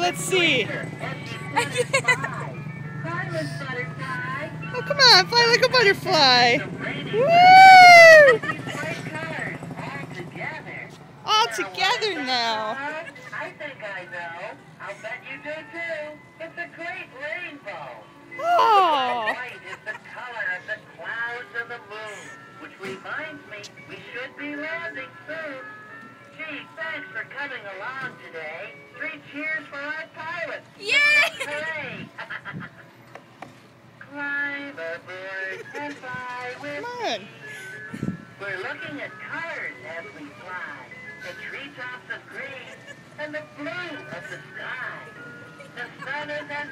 let's see. Oh, come on, fly like a butterfly. Woo! All together now. I think I know. I'll bet you do too. It's a great rainbow. Oh. White is the color of the clouds and the moon, which reminds me we should be landing soon. Gee, thanks for coming along today. 3 cheers for our pilot. Yay! Hooray! Climb aboard and fly with Come on. me. We're looking at colors as we fly. The treetops of green and the blue of the sky. The sun is as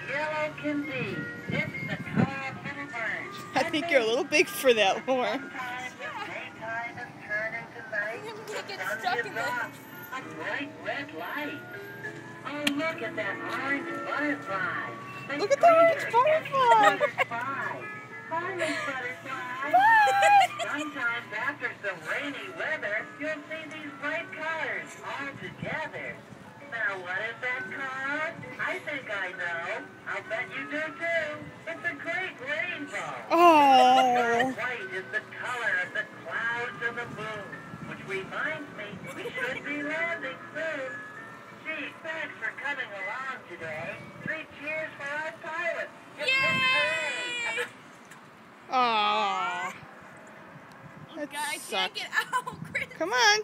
yellow can be. It's the color of little birds. I think you're a little big for that, Lauren. Sometimes the daytime is turning to night. I'm gonna get The sun stuck gives in this. off a bright red light. Oh, look at that orange butterfly. Look at the orange butterfly. Orange butterfly. Sometimes after some rainy weather, you'll see these bright colors all together. Now, what is that called? I think I know. I'll bet you do too. It's a great rainbow. Oh. White is the color of the clouds and the moon, which reminds me we should be landing soon. Gee, thanks for coming along today. 3 cheers for our pilot. Yay! Oh. God, I can't get out, Chris. Come on.